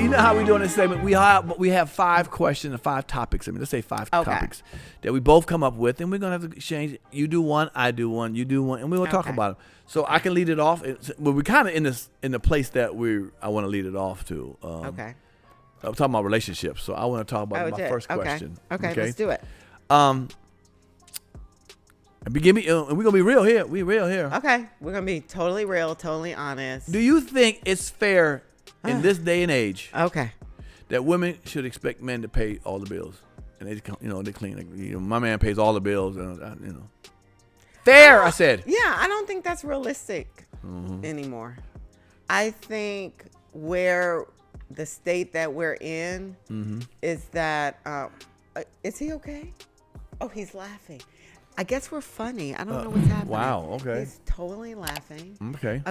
you know how we do in this segment? We have 5 questions and 5 topics. I mean, let's say 5 topics that we both come up with, and we're gonna have to exchange. You do one, I do one, you do one, and we're gonna talk about them. So I can lead it off. Well, we're kind of in the place that I want to lead it off to. I'm talking about relationships, so I want to talk about my first question. Okay, let's do it. And we're gonna be real here. We real here. Okay, we're gonna be totally real, totally honest. Do you think it's fair in this day and age that women should expect men to pay all the bills, and they clean? Like, my man pays all the bills, fair. I said. Yeah, I don't think that's realistic anymore. I think where the state that we're in is that. Is he okay? Oh, he's laughing. I guess we're funny. I don't know what's happening. Wow. Okay. He's totally laughing. Okay.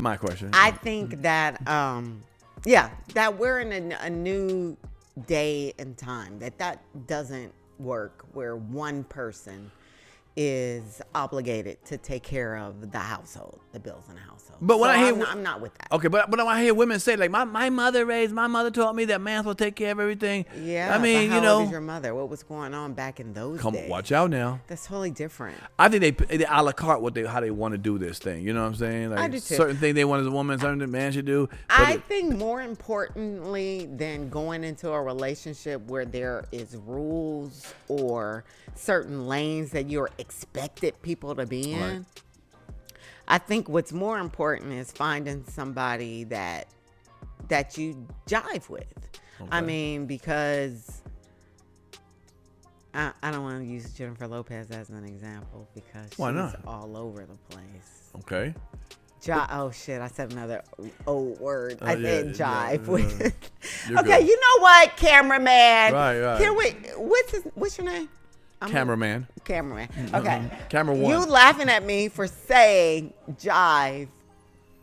My question. I think that that we're in a new day and time that doesn't work where one person is obligated to take care of the household, the bills in the household. But when I'm not with that. Okay, but when I hear women say, like, my mother taught me that man's will take care of everything. Yeah, I mean, but how old is your mother? What was going on back in those days? Watch out now. That's totally different. I think they a la carte how they want to do this thing. You know what I'm saying? Like, I do too. Certain things they want as a woman, certain things a man should do. I think more importantly than going into a relationship where there is rules or certain lanes that you're expected people to be in. Right. I think what's more important is finding somebody that you jive with. Okay. I mean, because I don't want to use Jennifer Lopez as an example because she's all over the place. Okay. Oh shit! I said another old word. I said jive. Yeah. Okay, you know what, cameraman? Right. Can we? What's your name? Cameraman. Okay. Camera one. You laughing at me for saying jive.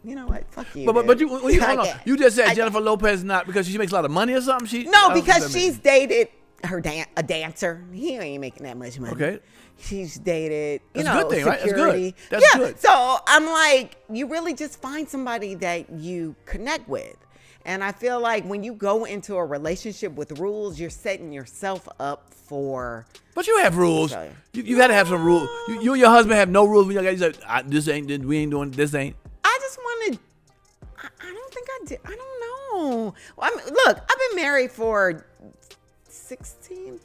You know what? Fuck you. But you hold on. You just said Jennifer Lopez not because she makes a lot of money or something. Because she's dated a dancer. He ain't making that much money. Okay. She's dated, That's a good thing, security. Right? That's good. Good. So I'm like, you really just find somebody that you connect with. And I feel like when you go into a relationship with rules, you're setting yourself up for. But you have rules. You got to have some rules. You and your husband have no rules. You like, we ain't doing this. Ain't. I just wanted. I don't think I did. I don't know. Well, look, I've been married for 16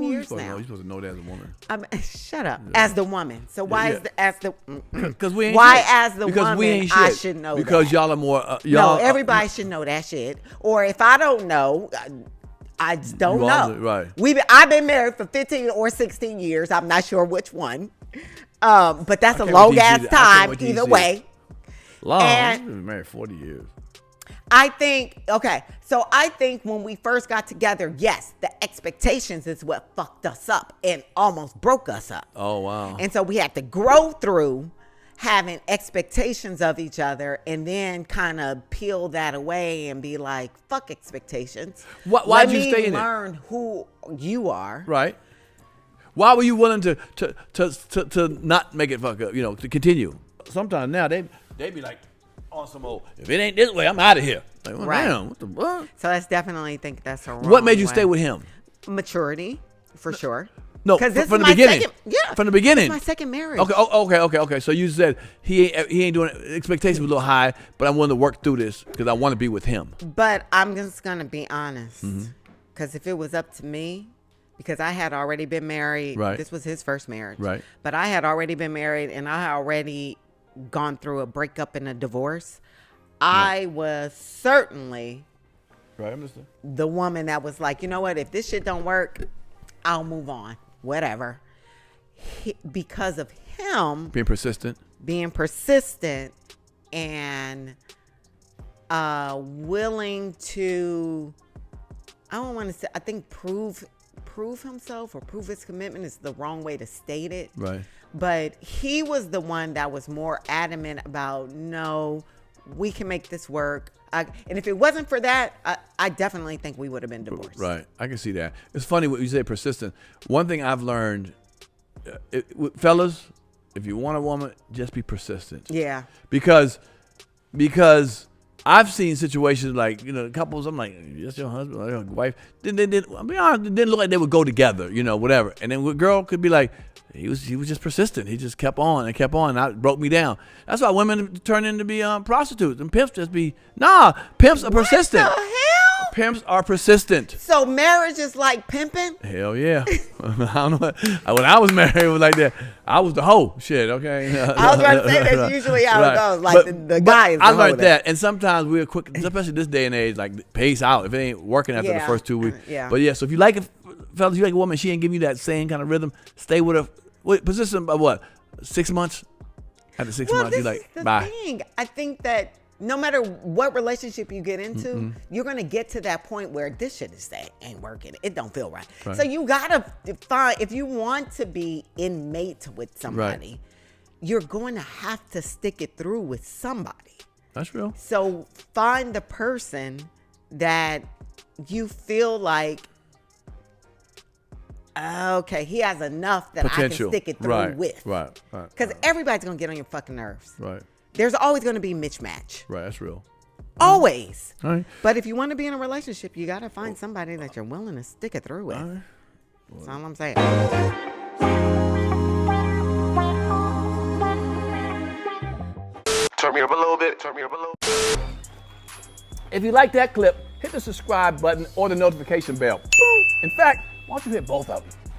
years now. You're supposed to know that as a woman. Shut up. Yeah. As the woman. So why because we ain't why shit. as the because woman we ain't shit. I should know because that. Y'all are more no, everybody should know that shit. Or if I don't know, I just don't know. Right. I've been married for 15 or 16 years. I'm not sure which one. But that's a long ass time either way. Long. I've been married 40 years. I think when we first got together, yes, the expectations is what fucked us up and almost broke us up. Oh, wow. And so we had to grow through having expectations of each other and then kind of peel that away and be like, fuck expectations. Why'd you stay in it? Learn who you are. Right. Why were you willing to not make it fuck up, to continue? Sometimes now they be like, on some old, if it ain't this way, I'm out of here. Like, well, right. Damn, what the fuck? So I definitely think that's a wrong What made you way. stay with him? Maturity, for sure. No, from the beginning. From the beginning. This is my second marriage. Okay. So you said he ain't doing it. Expectations were a little high, but I'm willing to work through this because I want to be with him. But I'm just gonna be honest, because if it was up to me, because I had already been married. Right. This was his first marriage. Right. But I had already been married, and I had already gone through a breakup and a divorce. I was certainly the woman that was like, you know what, if this shit don't work, I'll move on, whatever. Because of him being persistent and willing to, I don't want to say, I think prove himself or prove his commitment is the wrong way to state it. Right. But he was the one that was more adamant about, no, we can make this work. And if it wasn't for that, I definitely think we would have been divorced. Right. I can see that. It's funny what you say, persistent. One thing I've learned, fellas, if you want a woman, just be persistent. Yeah. Because I've seen situations like, couples, I'm like, that's your husband or your wife. Then they did, I'll be honest, it didn't look like they would go together, whatever. And then a girl could be like, he was just persistent. He just kept on and kept on. And it broke me down. That's why women turn into be prostitutes. And pimps just be, pimps are persistent. What the hell? Pimps are persistent. So marriage is like pimping? Hell yeah. I don't know. When I was married, it was like that. I was the hoe. Shit, okay? I was about to say that's usually how it goes. Like the guy is the hoe. I learned that. And sometimes we're quick, especially this day and age, like pace out if it ain't working after the first 2 weeks. But yeah, so if you like it, fellas, you like a woman, she ain't giving you that same kind of rhythm, stay with her. Position of what? 6 months? After 6 months, you like, bye. Thing. I think that no matter what relationship you get into, you're going to get to that point where this shit ain't working. It don't feel right. So you got to find, if you want to be in mate with somebody, you're going to have to stick it through with somebody. That's real. So find the person that you feel like, okay, he has enough that potential. I can stick it through with. Right. Because everybody's going to get on your fucking nerves. Right. There's always going to be mismatch. Right, that's real. Always. All right. But if you want to be in a relationship, you got to find somebody that you're willing to stick it through with. All right. That's all I'm saying. Turn me up a little bit. If you like that clip, hit the subscribe button or the notification bell. In fact, why don't you hit both of them?